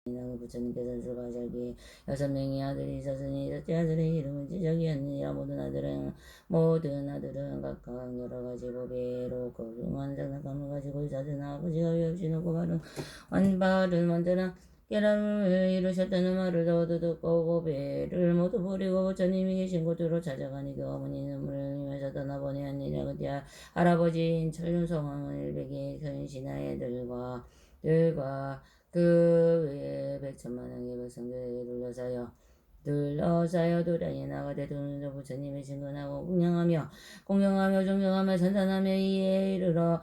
부처님께서 수가자기에 6명의 아들이 있었으니 첫째 아들의 이름은 지적이었느니라. 모든 아들은 각각 여러 가지 법외로 거룩한 장난감을 가지고 있었으나 아버지가 왜 없이 놓고 바른 먼저나 깨달음을 이루셨다는 말을 더도 듣고 법외를 모두 버리고 부처님이 계신 곳으로 찾아가니 그 어머니 눈물을 흘리면서 떠나보내 하니라. 그때 할아버지인 천륜성왕을 백의 근신하애들과 그 외에 100천만왕의 백성들에게 둘러싸여 도량에 나가되 두는 부처님의 증언하고 공경하며 존경하며 찬탄하며 이에 이르러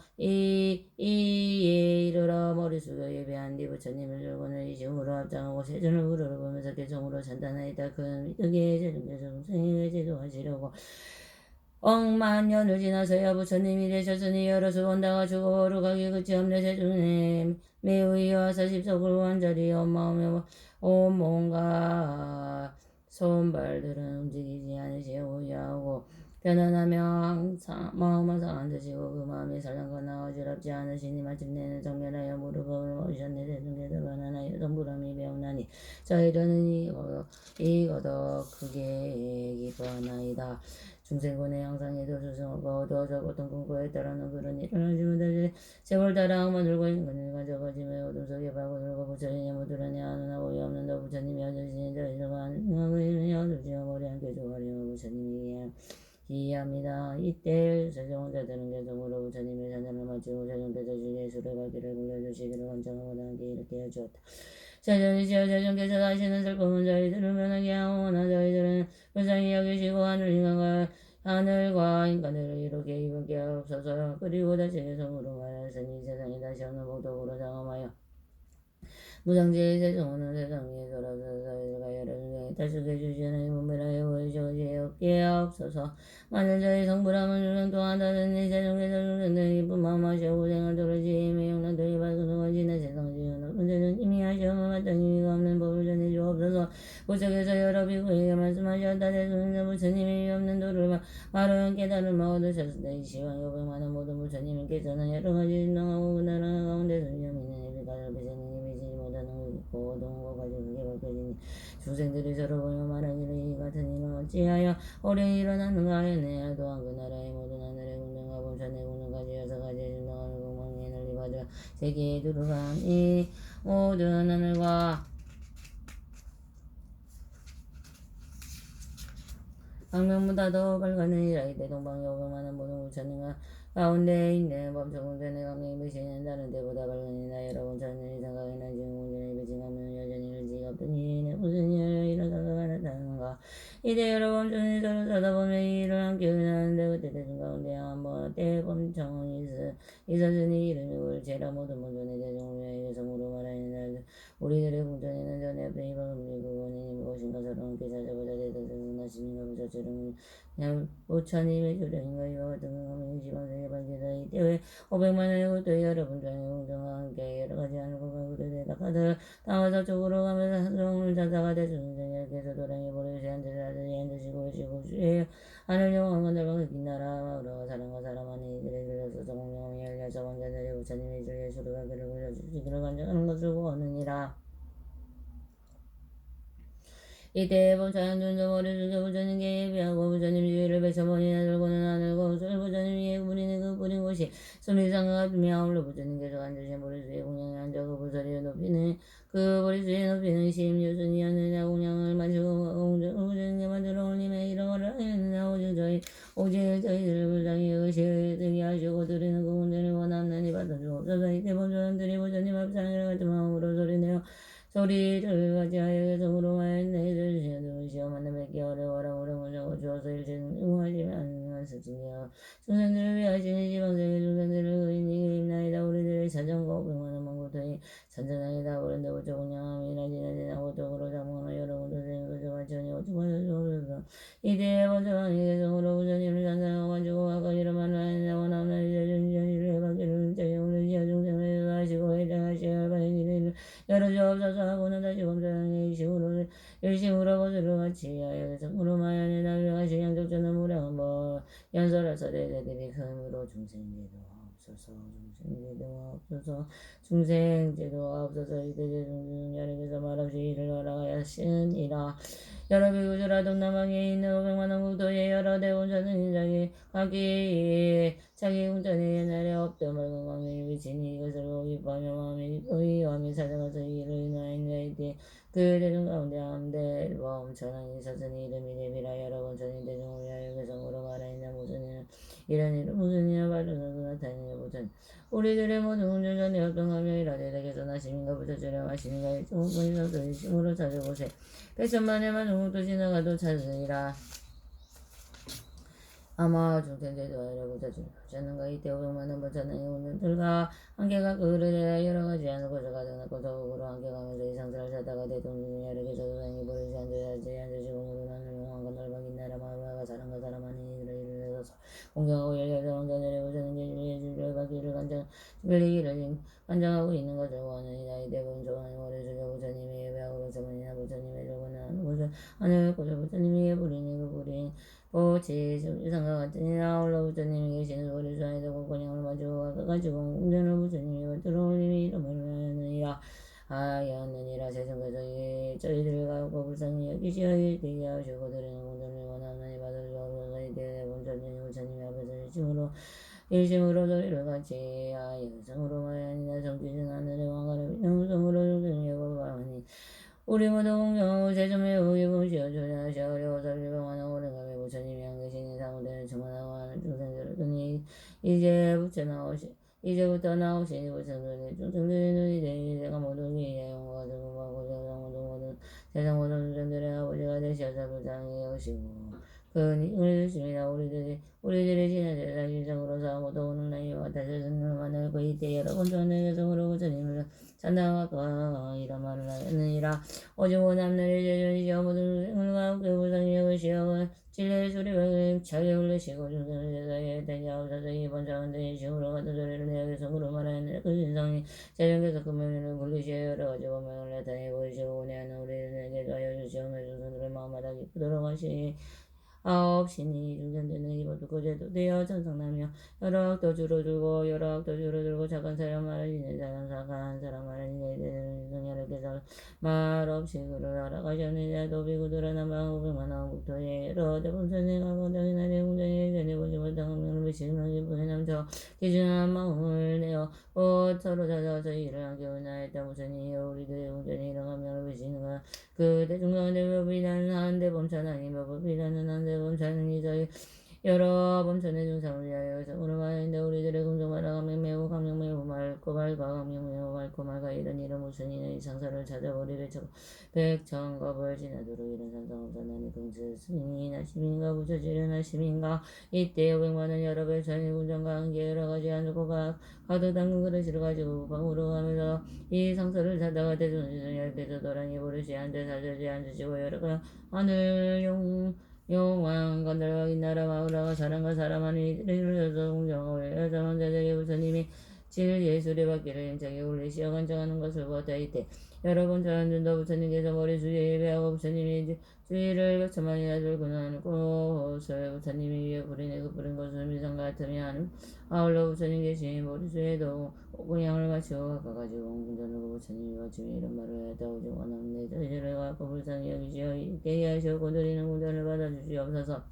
머리 숙여 예배한 뒤 부처님을 들고는 이중으로 합장하고 세존을 우러러보면서 개성으로 찬탄하였다. 큰 미덕의 제중께서 동생에게 제도하시려고 억만년을 지나서야 부처님이 되셨으니 여러 수원다가 주고 거룩하게 끝이 없네. 세중에 매우 이어와서 십석을 완전히 엄마오며 온몸과 손발들은 움직이지 않으시고 야하고 편안하며 항상 마음은 상한 듯이고 그 마음이 설랑거나 어지럽지 않으시니 마침내는 정면하여 무릎을 모으셨네. 대중께서 가난하여 성불함이 배우나니 저희들은 이거더 크게 기뻐하나이다. 중생군의 양상에도 수승하고 어두워져 고통 꿈꾸에 따르는 그런 일을 하지 못하지 세월 따라 악만 들고 인간을 가져가지며 어둠 속에 발고 들고 부처님의 무드러내 아누나 오이 없는 너 부처님이 어저시니 저희들과 안능하고 이르니 어두지어 머리 함께 조아리며 부처님이 기합니다. 이때 세종자들은 계속으로 부처님의 산전을 마치고 세종께서 지의 수레 가기를 굴려주시기를 원청하고 함께 이렇게 해주었다. 세존이시여 세종께서 하시는 슬픔은 저희들을 면하게 하오나 저희들은 불쌍히 여기시고 하늘과 인간을 이루게 입은게 없어서 그리고 다시 성으로 말하였으니 세상에 다시 없는 복덕으로 장엄하여 무상제의 세종은 세상 위에 돌아서 저희들과 여러 중에 탈수게 주시는 문별하여 보이시게 없어서 만일 저희 성불함을 주는 동안 다른 세종께서 주는 이쁜 마음 하시오 고생을 도르지 매용난들이 밝은 동안지나 세상 지은 문제는 이미 하시오며 마땅히 의미가 없는 법을 전해주옵소서. 부처께서 여러 비구에게 말씀하셨다. 대수는 부처님이 없는 도를 말은 깨달음을 얻으셨을 때 이 시간 요백 많은 모든 부처님께서는 여러 가지 진동하고 그 나라 가운데 순념 있는 예비가를 배세는 예비지 못하는 고동한 것 가지고 그게 밝혀지니 중생들이 서로 보며 말하기를 이 같은 일은 어찌하여 오래 일어났는가 하였네. 또한 그 나라의 모든 하늘의 궁전과 범천의 궁전까지 6가지 진동하는 공망에 널리받아 세계에 두루간 이 모든 하늘과 방명보다 더 밝았느니라. 이때 동방에 500만한 모든 부처님과 가운데 있는 범천궁전의 광명이 비치는 다른 때보다 밝으니라. 여러분 천년 이상 강인한 지금 궁전에 비칭하면 여전히 일지가 없더니 이는 무슨 일을 사가가 나타나는가. 이때 여러 범천이 서로 쳐다보며 이 일을 함께 의논하는데 그때 대중 가운데 한번 때 범청이 있었으니 이름이 울체라. 모든 범천의 대중을 위하여 성으로 말하니라. 우리들의 궁전에는 전에 없던 이 방음이 그 원인이 무엇인가 서로 함께 찾아보자. 대대적인 나심인가 부처처럼 부처님의 조령인가 이와 같은 경험이 지방세계 밝히다. 이때 500만원의 것도 여러분 중에 공정과 함께 여러 가지 하는 것과 그를 대답하듯 나와서 쪽으로 가면서 한종을 찾아가 대중전에게서 도량이 보내시 한들아들이 앉으시고 오시고 주의 하늘 영원한 넓은 긴 나라 마으로 사람과 사람 안에 이들에 들려서 공명함이 열려서 왕자들의 부처님의 주의 수르가 그를 굴려주시기를 간절하는 것을 구하느니라. 이때 범차연 존저머리 주저 부처님께 예비하고 부처님 주위를 100천번이나 들고는 하늘과 우설 부처님 위에 뿌리는 그 뿌린 곳이 수미상과 같으며 아울러 부처님께서 앉으신 보리수의 공양에 앉아 그 보리수에 높이는 심유순이었느냐. 공양을 마치고 부처님께 만들어 올림에 이러거라 하였느냐. 오직 저희들을 불쌍히 여기시게 하시고 드리는 그 공전을 원하나니 받아주옵소서. 이때 범사람들이 부처님 앞상을 같은 마음으로 소리를 가지하여 성으로 하였네. 시험하는 뵙기 어려워라. 오래무정을 주어서 일체는 응하시면 안녕하시지요. 중생들을 위하시니 지방세계 중생들을 의인이 입나이다. 우리들의 자전거 500만원 망고토이 산전하이다. 그런데 부처 공양함이나 지나지나 고통으로 장문하 여러분도 생각을 마치니 어찌하여 주옵소서. 이때 번쩍하니 성으로 부처님을 산전하고 가지고 아까 이런 말을 하였나. 원하는 이를 해받기를 자영을 지어 중생을 하시고 해당하시어 알바행기를 열어주옵소서. 하고는 다시 범사랑의 일심으로 것으로 같이 하여 성으로 마연에 나를 하시 양적전은 무량한 법 연설하사 대대들이 큰 힘으로 중생제도 없어서 중생제도가 없어서 중생제도가 없어서 이대제 중생자에게서 말없이 이를 허락하였으니라. 여러 비구주라 동남아에 있는 500만원 국도에 여러 대운전은 자기 각기 자기 운전의 옛날에 없던 맑은 광명이 비치니 이것을 보고 기뻐하며 마음이 의함이 찾아가서 이를 인하였나이되 그 대중 가운데 함대 범천왕이 있었으니 이름이 대비라. 여러 번천이 대중을 위하여 개성으로 말하였나 무슨 일 이런 일은 무슨 일이나 바르는 나타내니 무슨 우리들의 모든 운전전에 어떤 감명이라 대대께서 나심인가 부처주려 하심인가 일종의 있어서 일심으로 찾아보세. 백천만의 만중국도 지나가도 찾으리라. 아마 중생제도 여러분들 주셨는가 이때 500만원 번천왕의 운전들과 한계가 그를 해라. 여러 가지 않은 곳을 가져나 고속으로 함께가면서 이 상사를 찾다가 대통령이 여러 개서 도상이 버리지 앉으시고 무르나는 용한 건널박인 나라 마을과 사람과 사람 아닌 이들을 이르러서 공경하고 열려서 왕자들의 부처는 제주의 주를 받기를 빌리기를 간장하고 있는 것을 원하니라. 이 대부분 조항이 오래 주려 부처님이 예배하고 백성만이나 부처님의 조건은 무슨 하늘 고조 부처님이 부리니 그 부린 보치 상과 같으니라. 홀로 부처님이 계시는 우리 수안에서 공권형을 마주고 가지고 공전을 부처님이 들어올림이 이름을 하느니라. 하였느니라. 세상에서 저희들을 가고 불쌍히 여기시어 되게 하시고 드리는 공전을 원하나니 받으시고 이때 본전이 부처님이 앞에서 일심으로 저희를 같이 하여 성으로 말하니라. 성지신 하늘의 왕가를 영성으로 중생하고 말하니 우리 모두 공경하고 세점에 의기부시어 조련하시어 어려워서 일병하는 오랜감에 부처님이 안 계시니 상호대를 충만하고 하는 중생들을 눈이 이제부터 나오시니 부처님이 중생들의 눈이 되니 내가 모두 위에 영광과 승부하고 세상 모든 중생들의 아버지가 되셔서 불쌍히 여기시고 우리 주심이라. 우리들이 지난 세상 일상으로 사하고 또 오는 날이와 다시 승만을 그 이때 여러분 전에 성으로 부처님을 찬양하고 이런 말을 하였느니라. 오직 원함나를 제전이시여 모든 생물과 함께 불쌍히 여기시어 진리의 소리를 차게 울리시고 중생을 제사에 대하옵소서. 이번 자원들이 시으로 같은 소리를 내게 성으로 말하였느니라. 그 신성이 제전께서 그 명령을 굴리시어 여러 가지 법명을 나타내 보이시고 은혜하는 우리들에게 도하여 주시오며 중생들의 마음마다 기쁘도록 하시니 아옵시니 중생들은 이것도 그제도 되어 천상나며 여러 악도 줄어들고 여러 악도 줄어들고 착한 사람 말하시는 사람 착한 사람 말하시는 성야를 말없이 그를 알아가셨느냐. 도비구들아 남방 500만원 국토에 여러 대본선에 가고 당연하게 공장에 전해보지 못한 운명을 비치는 기쁨에 남쳐 기준한 마음을 내어 서로 찾아와서 이를 함께 은하였다. 무슨이여 우리들의 공전에 이런 감명을 비치는가. 그 대중 가운데 법이라는 한대 범천왕이 법이라는 한대 범천왕이 저희 여러 범천의 중상을 위하여 성으로 말하는데 우리들의 공정마다 감명 매우 맑고 감명 매우 맑고 맑아 이런 이름 무슨 이는 이 상사를 찾아버리 백천겁을 지나도록 이런 상상 없사나니 긍스승이 나심인가 부처지려 나심인가. 이때 500만원 여러 백천의 공정과 한계 여러 가지 안고 가도 담근 그릇을 가지고 방으로 가면서 이 상사를 찾다가 대중에서 열개서 도랑이 부르시 앉아 사절지 앉으시고 여러 하늘 용왕 건달과 인나라 마우라가 사람과 사람 안에 이르러서 공경하고 여자 왕자들의 부처님이 진리의 수레바퀴를 힘차게 울리시어 간청하는 것을 보았다. 이때 여러분 전전도 부처님께서 머리수에 예배하고 부처님이 주의를 백천만이나 들고 나는 꽃을 부처님이 위에 부리네. 그 부린 것을 미상 같으며 하는 아울러 부처님 계신 머리수에도 공양을 마치고 가까가지고 공전을 부처님이 마치며 이런 말을 하였다. 오직 원하는 내 저희를 갖고 불쌍히 여기시어 있게 하시고 드리는 공전을 받아주시옵소서.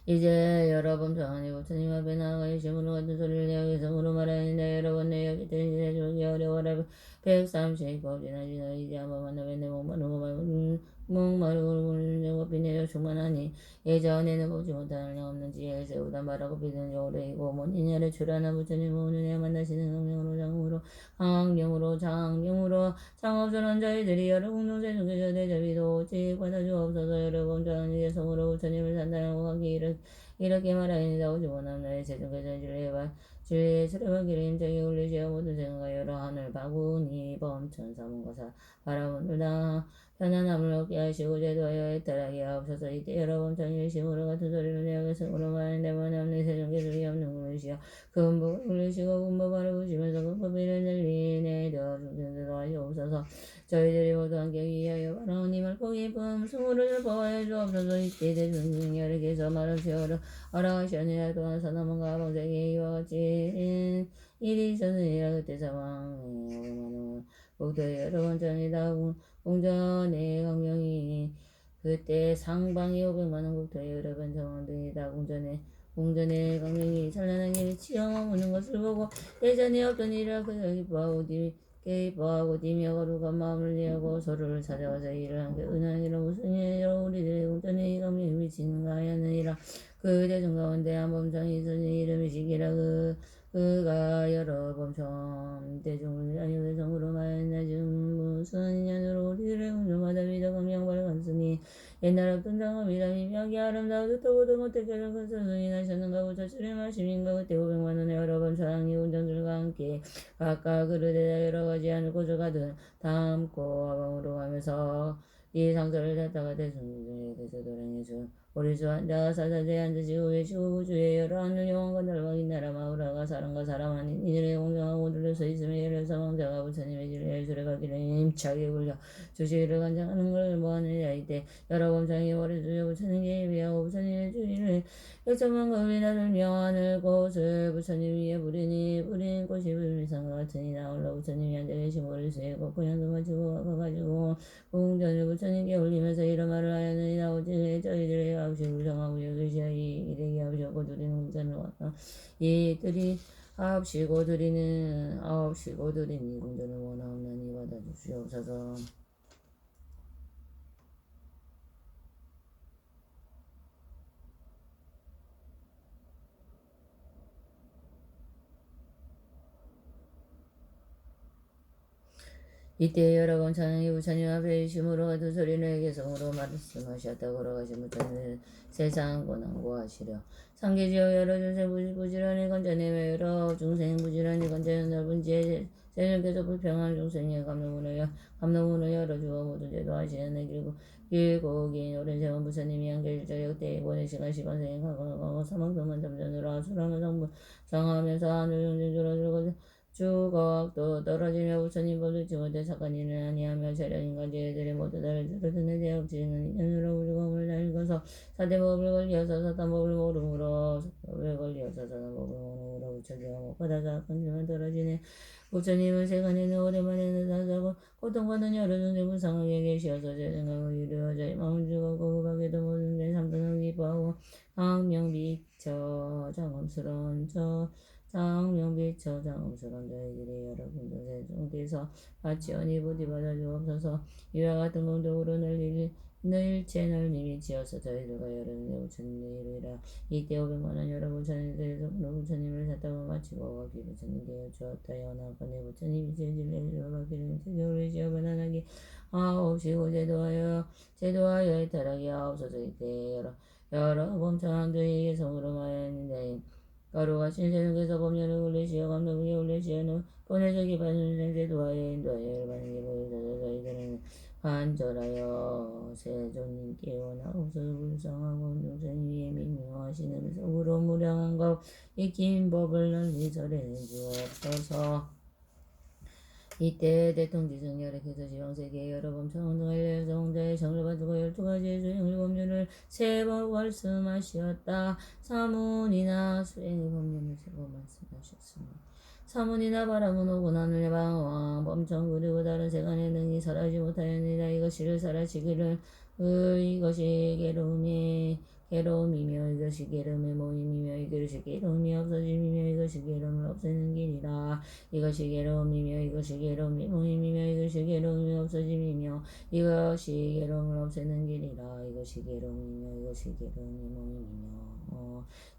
이제 여러분 평안히 부처님 앞에 나아가 열심으로 같은 소리를 내어 성으로 말하는데 여러분 내 여기 때문에 주기 어려워라. 130법 지나지나 이제 한번 만나면 내 목마르고 굶는 것비 내려 충만하니 예전에는 보지 못하는 없는 지혜를 세우다 말하고 비는 오래이고 먼인야를 출하나 부처님 오늘에 만나시는 성령으로 장명으로 창업전원 저희들이 여러 공동체 중에서 대접이도 오직 받아주옵소서. 여러분 전에 성으로 부처님을 산다고 하기 이렇게 말하니라. 오직 원함 나의 세종께서 진리의 수레바퀴를 힘차게 울리시어 모든 생과 여러 하늘 바구니 범천 사문과사 바라본들다 편안함을 얻게 하시고 제도하여 애탈하게 하옵소서. 이때 여러 범천 일심으로 같은 소리를 내어 성으로 말하는데 원함 내 세종께서 위없는 울리시어 근법을 울리시고 근법 바라보시면서 근법이를 늘리네. 되어 중생들도 하시옵소서. 주옵소서. 저희들이 모두 함께 위하여 바라오님을 고기쁨 승우를 슬퍼하여 주옵소서. 이때 대중열에게서 말을 세우려 허락하시오니라. 또한 사나문과 범죄에게 이와 같이 일이 있었느니라. 그때 사방에 오만한 목도의 여러 번 전이다. 공전의 강명이 그때 상방에 500만원 국토의 여러 번 정원들이다. 공전의 강명이 찬란하게 치영어 무는 것을 보고 예전에 없던 일이라 그들 기뻐하고 뛰며 거룩한 마음을 내하고 서로를 찾아가서 이를 함께 은하니라. 무슨 일이라 우리들의 공전의 강명이 미치는가 하였느니라. 그 대중 가운데 한 범상이 있으니 이름이 시기라. 그가 여러 범상 대중을 위하여 회성으로 말하였나. 지금 무슨 인연으로 우리들의 공전마다 위더 강명을 갔으니 옛날 없던 장엄이라니 명이 아름다워도 또고도 못되게를 그 스승이 나셨는가. 우처치를 마심인가. 그때 500만원의 여러 범상이 운전들과 함께 각각 그릇에다 여러 가지 안을 고져가든 담고 화방으로 가면서 이 상자를 닫다가 대승에게서 도량해서 오리수 앉아 사자제에 앉으시고 외치고 주의 여러 하늘 영원과 넓은 나라 마우라가 사람과 사람 아닌 이들의 공정하고 들려서 있음에 열려서 왕자가 부처님의 진리의 수레가기를 힘차게 굴려 주시기를 간장하는 걸 모하느냐. 이때 여러 범상이 오래 주여 부처님께 예비하고 부처님의 주의를 백천만 급이 나들며 하늘 꽃을 부처님 위에 부린 꽃이 불미상과 같으니 나홀로 부처님이 앉아 계신 오리수에 꽃구녕도 마치고 가가지고 공전을 부처님께 올리면서 이런 말을 하였느니 나오지 저희들의 아버지 불성하고 여기시야 이 일에게 아버지하고 드리는 공전을 원하 이들이 아홉시고 드리는 이 공전을 원하옵나니 받아주시옵소서. 이때 여러 번 찬양이 부처님 앞에 이심으로 두 소리는 개성으로 말씀하셨다. 걸어가신 부처님 세상 고난고하시려 상계지어 여러 중생 부지런히 건져내며 여러 중생 부지런히 건져내 넓은 지혜 세력에서 불평한 중생의 감동문을 열어주어 모든 죄도 하시는 길고 긴 오랜 세월 부처님이 한계일적 역대 이번의 시간 시간생에 가고 사망동만 점전으로 아수라마 성분 정하면서 하늘 용진 줄어들고 주걱도 떨어지며 부처님 법을 못해 착한 일을 아니하며 자련인간 죄들이 모두 다를 줄어드는 대역지는 인연으로 불검을 달고서 사대법을 걸리어서 사탄법을 모름으로 법을 걸리어서 사탄법을 모름으로 부처지가 못 받아서 건지만 떨어지네. 부처님은 세간에는 오랜만에는 사사고 고통받는 여러 존재 불쌍하게 계시어서 죄생각을 이루어져 마음을 죽었고 그 밖에도 모든 데 삼등을 기뻐하고 강명비처 장명비처 장엄스러운 저희들이 여러 군데 중대에서 같이 언니 부디 받아주옵소서. 이와 같은 공덕으로 늘체 널님이 지어서 저희들과 여러 군데 부처님의 이르리라. 이때 500만원 여러 부처님들에서 부처님을 샀다고 마치고 와기 부처님께 주었다. 연하건대 부처님이 제진례를 받기를 제도를 지어 반환하게 하옵시고 제도하여 이탈하게 하옵소서. 이때 여러 범창들에게 성으로 말했는데 가로가신 세상에서 법령을 올리시어 감독에 올리시어 보내서 기반을 제도하여 인도하여 열반에게 보여줘서 저희들은 간절하여 세존님께 원하옵소서. 불쌍하고 중생 위에 민명하시는 속으로 무량한 것 익힌 법을 널리 설해 주옵소서. 이때 대통지승 열애께서 지방세계에 여러 범창원을 알려서 홍자의 정을 가지고 12가지의 수행을 법률을 세 번 말씀하시었다. 사문이나 수행의 법률을 세 번 말씀하셨습니다. 사문이나 바람은 오고 하늘의 방황 범청 그리고 다른 세간의 능이 설하지 못하였느니라. 이것이를 설하시기를 이것이 괴로움이며 이것이 괴로움의 모임이며 이것이 괴로움이 없어짐이며 이것이 괴로움을 없애는 길이라. 이것이 괴로움이며 이것이 괴로움이 모임이며 이것이 괴로움이 없어짐이며 이것이 괴로움을 없애는 길이라. 이것이 괴로움이며 이것이 괴로움이 모임이며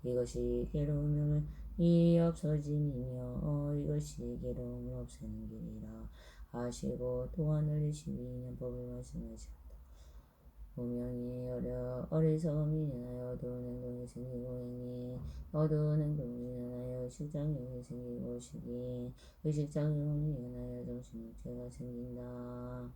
이것이 괴로움이 없어짐이며 이것이 괴로움을 없애는 길이라 하시고 또한 22년 법을 말씀하셨다. 분명히 어리석음이 인하여 어두운 행동이 생기고 행위 어두운 행동이 인하여 의식작용이 생기고 의식작용이 인하여 정신육체가 생긴다.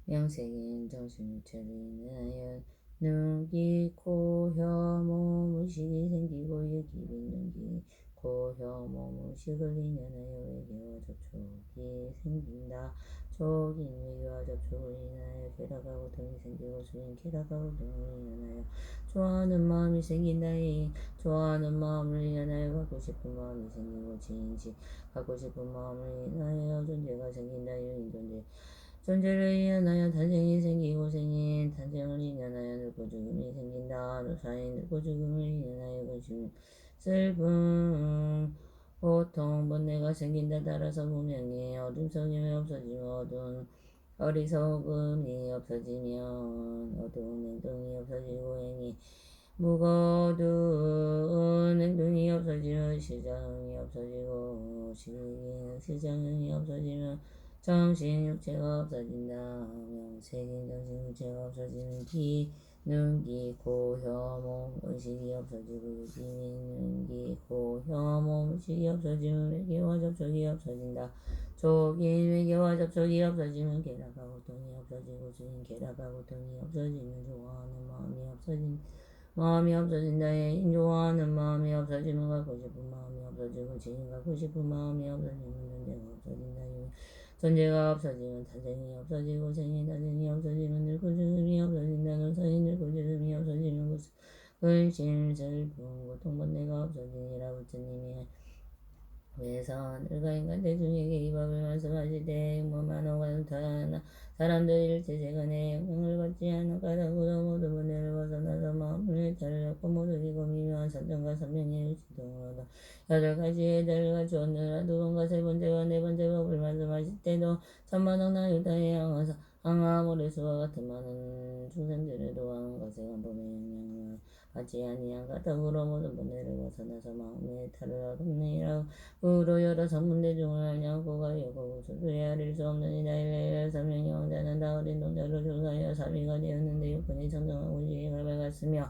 명색인 정신유체를 인하여 눈, 귀, 코, 혀, 몸, 의식이 생기고 여기 눈, 귀, 코, 혀, 몸, 의식을 인하여 외계와 접촉이 생긴다. 촉인 외계와 접촉을 인하여 쾌락과 고통이 생기고 수인 쾌락과 고통을 인하여 좋아하는 마음이 생긴다잉. 좋아하는 마음을 인하여 갖고 싶은 마음이 생기고 지인시 갖고 싶은 마음을 인하여 존재가 생긴다잉. 존재를 인하여 탄생이 생기고 생긴 탄생을 인하여 늙고 죽음이 생긴다. 노사인 늙고 죽음을 인하여 근심 슬픔 고통 번뇌가 생긴다. 따라서 무명이 어둠성이 없어지고 어두운 어리석음이 없어지면 어두운 행동이 없어지고 행위 무거운 행동이 없어지면 시장이 없어지고 시장이 없어지면 정신 육체가 없어진다. 명색인 정신 육체가 없어지는 귀, 눈, 귀, 코, 혀, 몸, 의식이 없어지고 유기는 귀, 코, 혀, 몸, 의식이 없어지면 외계와 접촉이 없어진다. 촉인 외계와 접촉이 없어지면 쾌락과 고통이 없어지고 수인 쾌락과 고통이 없어지면 좋아하는 마음이 없어진다. 좋아하는 마음이 없어지면 갖고 싶은 마음이 없어지고 지인 갖고 싶은 마음이 없어지면 존재가 없어진다. 존재가 없어지면 탄생이 없어지고 생인 탄생이 없어지면 늙고 죽음이 없어진다. 노사인 늙고 죽음이 없어지면 근심 슬픔 고통 번뇌가 없어지니라. 부처님이 외선 일가인간 대중에게 이 법을 말씀하실 때 만호가 타나 사람들이 일체세간에 영향을 받지 않는 까닭으로 모든 번뇌를 벗어나서 마음을 달렸고 모두이고 미묘한 선정과 선명의 의지동으로다. 여덟 가지의 달과 주었느라 두 번과 세 번째와 네 번째 법을 말씀하실 때도 천만억나 유다의 항아 모래수와 같은 많은 중생들을 도와하는 것에 간법의 영향을 받지 아니한 까닭으로 모든 번뇌를 벗어나서 마음의 탈을 얻었느니라. 후로 여러 성문대중을 알냐고 가려고 우수수에 아릴 수 없는 이다일레일 사명의 왕자는 다 어린 동자로 조사하여 사비가 되었는데 육군이 청정하고 지혜가 밝았으며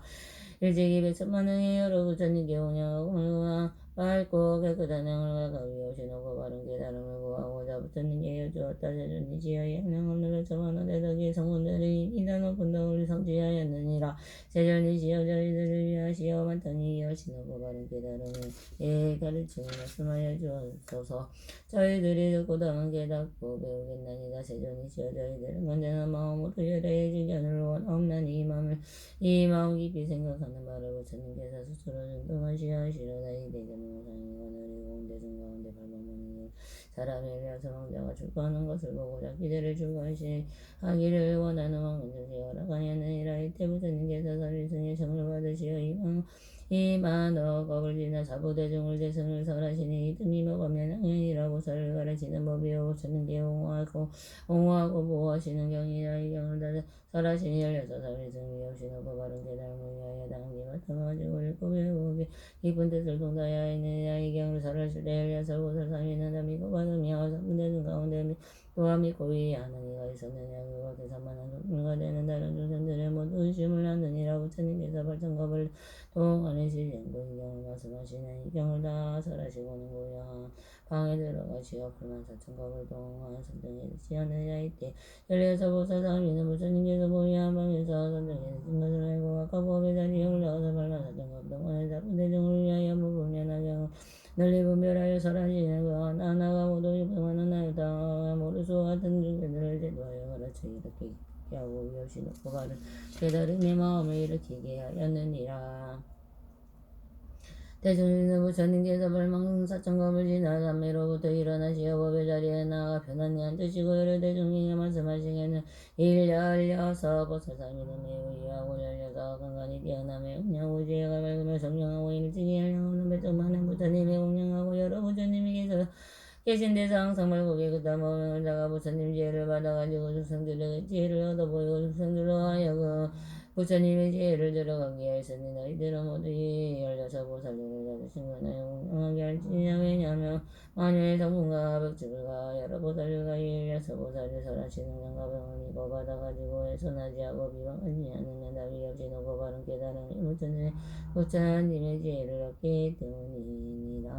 일제기 백천만능의 여러 부처님께 공양하고 물구나 밝고 깨끗한 향을 가까이 오시놓고 바른 깨달음을 구하고자 부처님께 여쭈었다. 세존이 지하에 향량없는 백천만원 대덕의 성문들이 이다 높은 덕을 성취하였느니라. 세존이 지어 저희들을 위하시어 만탄히 이하시놓고 바른 깨달음을 가르치며 말씀하여 주옵소서. 저희들이 듣고 당은 깨닫고 배우겠나이다. 세존이 지어 저희들을 건전한 마음으로 열애의 진전을 원없나니 이 마음 깊이 생각하는 바를 부처님께서 스스로 준동하시하시로다. 이 대전은 우상이고 느리고 온 대중 가운데 발망문이 사람에 대해서 왕자가 출가하는 것을 보고자 기대를 출가하기를 원하는 왕은 조시하라 가냐느니라. 이때 부처님께서 설일승의 정을 받으시어 이만억 억을 지나 사부대중을 대승을 설하시니 이듬이 먹으면 항연이라고 설을 가르치는 법이요 부처님께 옹호하고 보호하시는 경이라. 이 경을 다 설하시니 16살의 승리 없이 놓고 바른 깨달음을 위하여 당기 맡아가지고 읽고 배우고 깊은 뜻을 동다야 있느니라. 이 경을 설하실 때 16보살 3위는 다 믿고 받으며 삼문대중 가운데 또한 믿고 위하는 이가 있었느냐. 그것에 산만한 종류가 되는 다른 중생들의 모두 의심을 하느니라. 부처님께서 발전겁을 동안의 시행고 이 경을 말씀하시는 이 경을 다 설하시고는 고요한 방에 들어가시어 불만 사천겁을 동안 선정해 주지 않느냐. 이때 16보살 3위는 부처님께서 보이한 방에서 선정해 주신 것을 알고 아까 법의 자리에 올라와서 불만 사천겁 동안의 사부대중을 위하여 무분별하게 널리 분별하여 설하시는 그와 나나가 모두 유병하는 나유다 모르수와 같은 중생들을 제도하여 가르쳐 이렇게 하고 위없이 놓고 바른 깨달음의 마음을 일으키게 하였느니라. 대중에는 부처님께서 발망사천검을 지나 삼매로부터 일어나시어 법의 자리에 나아가 편안히 앉으시고 여러 대중에게 말씀하시기에는 16보살 3위는 매우 이하고 16 간간히 뛰어나며 응량하고 지혜가 밝으며 정령하고 일찍이 한량없는 백종만은 부처님의 공양하고 여러 부처님께서 계신 데서 항상 말고 깨끗한 마음을 다가 부처님 지혜를 받아가지고 중생들에게 지혜를 얻어보이고 중생들로 하여금 부처님의 지혜를 들어가게 하였으니 이대로 모두 이 16보살들을 가르친 거나요 공양하게 할지냐. 왜냐하면 만유의 성분과 벽지불과 여러 보살들과 이 16보살을 설하시는 경가병을 이거 받아가지고 해선하지 하고 비방하지 않으면 답이 없이 놓고 바른 깨달음이 부처님의 지혜를 얻기 때문이니라.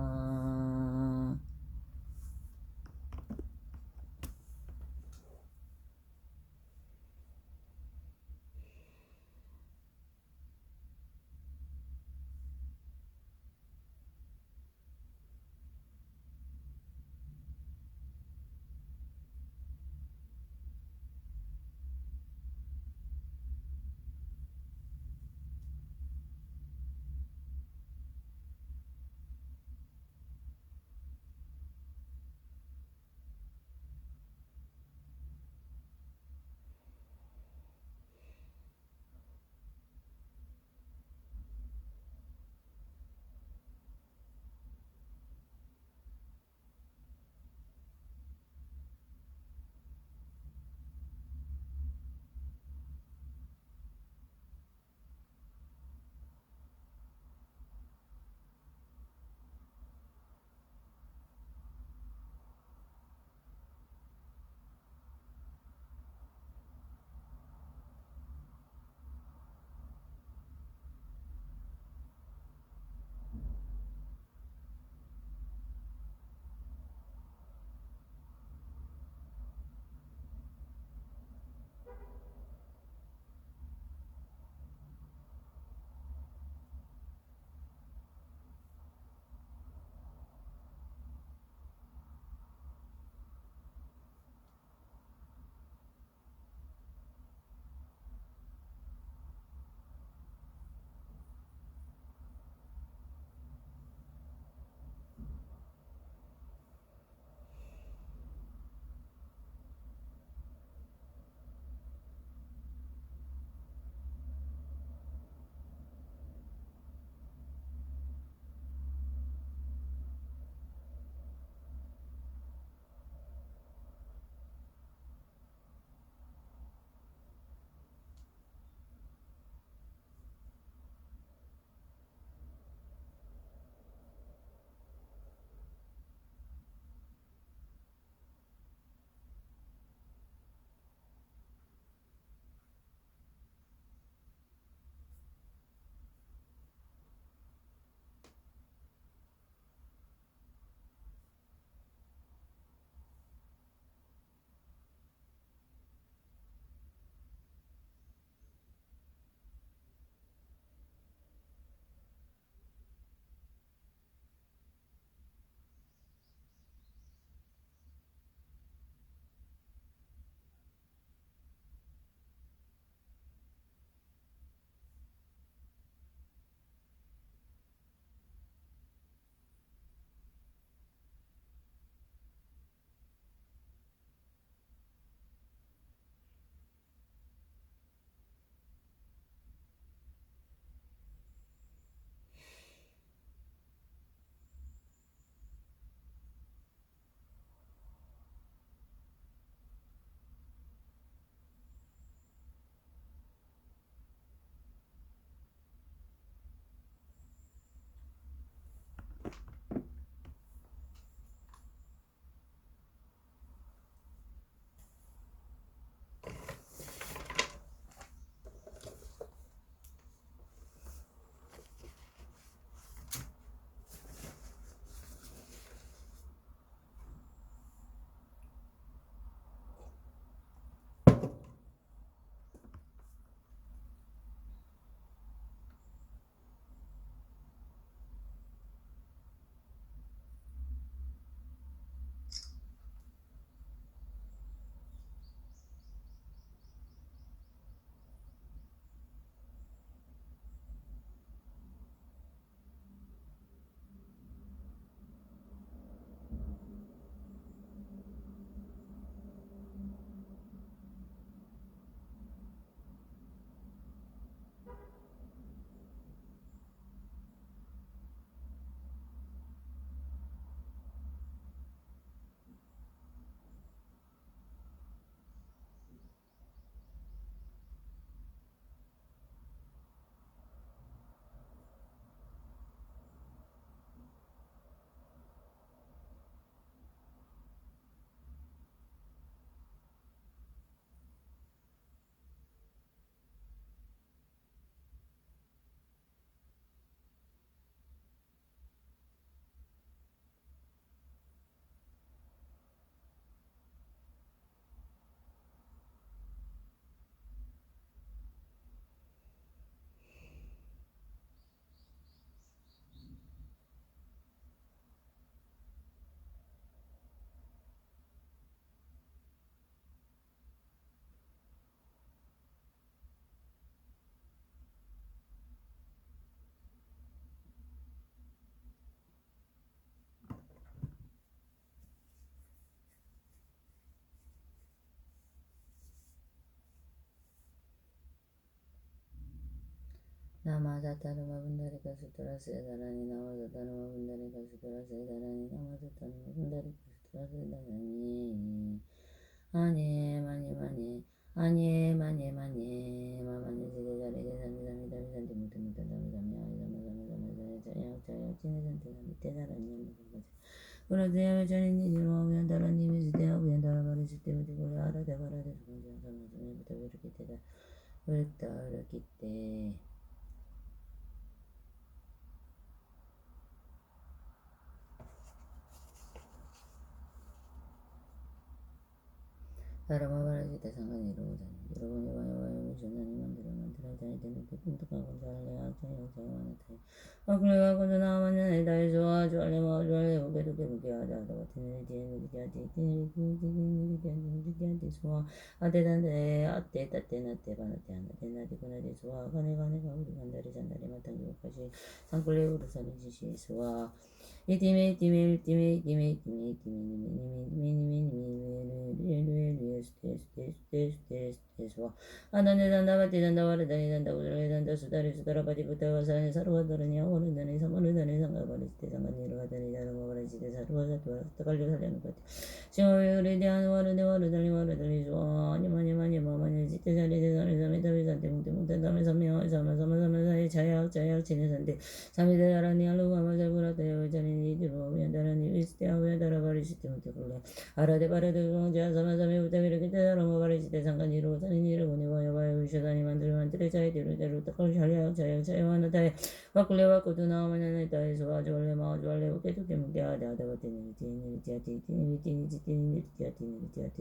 나마사타르마 분다리카 수토라스에 다라니 나마사타르마 분다리카 수토라스에 다라니 나마사타르마 분다리카 수토라스에 다라니 아니 마마니 지대자리 대산디 삼이 다리 산디 무트 무트 담이 담이 아이 담이 담이 담이 담이 자약 자약 지네 산디 담이 대다라니 알라가지 그러세요 저리니 지로하면 다라님이 지대하고연 다라바리 지대우디 고래 아라데 바라데 수공지 항상부터 이렇게 되다 이렇게 때 다라마바라지 대상간 이루어자니 여러분이 와요 전하니 만들어 자니 되는 때 꿈떡하고 잘래 악자니 악자니 타이 그래가고도 나만은 나의 좋아 좋아래 좋아래 무게 하자 같은 일이 좋아 아대단데 아대 따대 나대 바나대 하나대 나대 고나대 좋아 가네 우리 간다리 잔다리 마땅히 여기까지 산골레 우르사는 지시 좋아 이티메 아나네 단다 바티 단다 와르다니 단다 우르레 단다 수다리 수다라 바티 부타와 사니 사르와다르니 아오르다니 사마르다니 상가바리스테 상가니르가다니 다르마바리스테 사르와사투와 사타갈려 살려는 것 시오유리 대한 와르달리 좋아 아니마니 마마니 지테 자리 대산에 사미다비 산테 뭉테 뭉테 담에 사미하이 사마사이 자약 지네 산테 사미대 다라니 알루가 마자부라테 여자니 이디로 연다라니 위스테하고 다라바리스테 뭉테 굴레 아라데 바라데 공자 사마사미 우타미르 기테 다라마바리스테 상가니로 사니니르 보니 와요 위셔다니 만들어 자이디로 딱걸 자약 하나다에 와kul레와 kutu나 마냐네 타에 소아 졸레 마 졸레 오케토케 뭉테 아다바티니 티니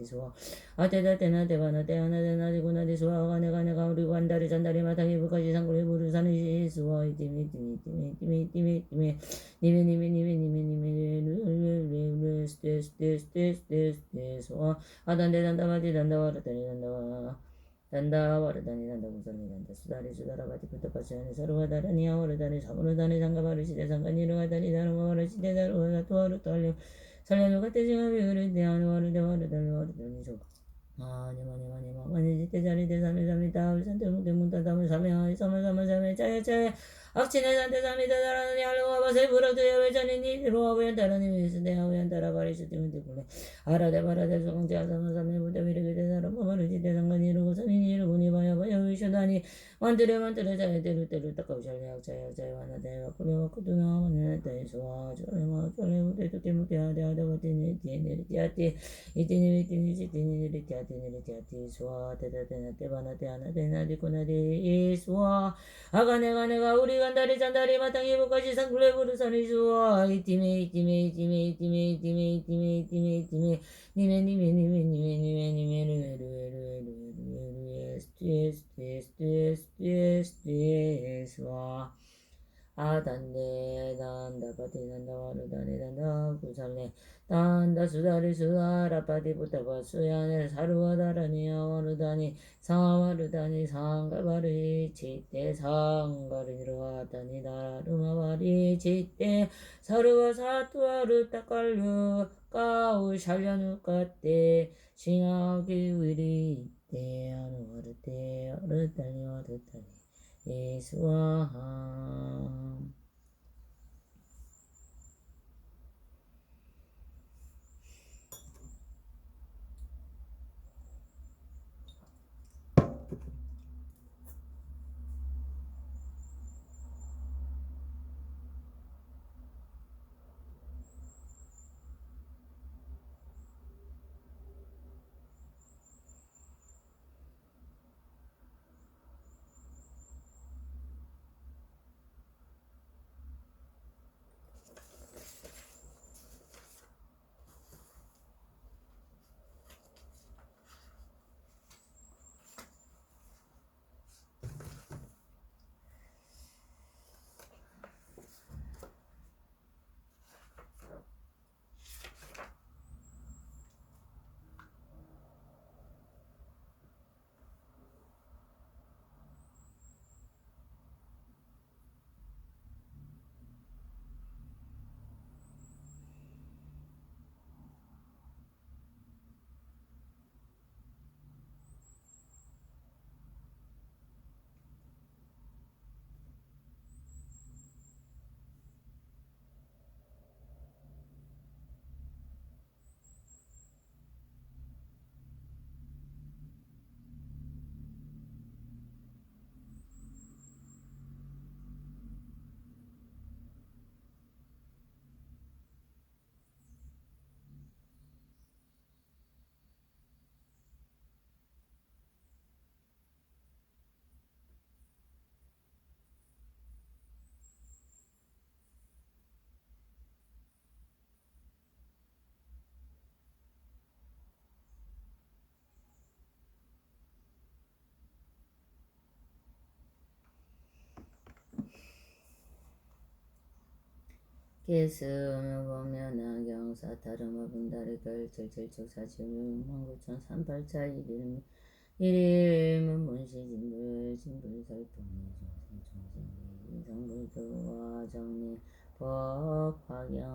소아 아테다 테나 데바나 테하나 데나디 고나디 소아 가네가 우리 관다리 잔다리 마타기 부까지 상고리 부르사니 소아 이티미 니메 스테 소아 아단데 단다바디 단다와르다니 단다 와르다니 단다 구살니 단다 수다라바디 부터파시아니 사르와다라니 아와르다니 사무르다니 상가바르시데 상가니르가다니 다르마와르시데 다르와사 토와르 떨려 살려누가 떼지마비 우르데 와르다니 소 아니마니 지떼 자리 대삼이 삼이다 산테 뭉테 뭉타 담을 삼이 사마사마사메 짜야짜야 악친의 산테 삼이다 다라니 알로와 바세 부러드야 외자니니 로아부연 다라니 미스데하우연 다라바리시데 뭉테 굴레 아라데 바라데 소공지 아사마사메 부대 위르게 대사람 마마르지 대상간이 이루고 산이니 이루고니 바야 위쇼다니 만들어 자야대로 닦아오샬래 악자야 와나대 와꾸레와 꾸두나 와나네 대소와 졸레마 졸레 우대도 깨무게 하대 바티니 티에네리티아티 이티니리티아티 소아 대다대나 때바나대 하나대 나디코나디 이소아 아가네가 우리 간다리 잔다리 마땅히 보까지 상굴레 부르사니 소아 이티메 스와 아단데 단다 바티 단다 와르다니 단다 구살레 단다 수다리 수다라 바티 부타바 수야네 사르와다라니 아와르다니 사와르다니 상가바리 치떼 상가리르와다니 다르마바리 치떼 사르와 사투아르 따깔루 까우 샬ля누 까떼 싱하기 위리 떼 아르와르떼 아르다니 예수아하 계승 범면하경 사타르마 분다르걸 칠칠축사칠육 만구천삼팔차 일일문 문시진불 진불설동리 중생총생리 성불도와 정리 법화경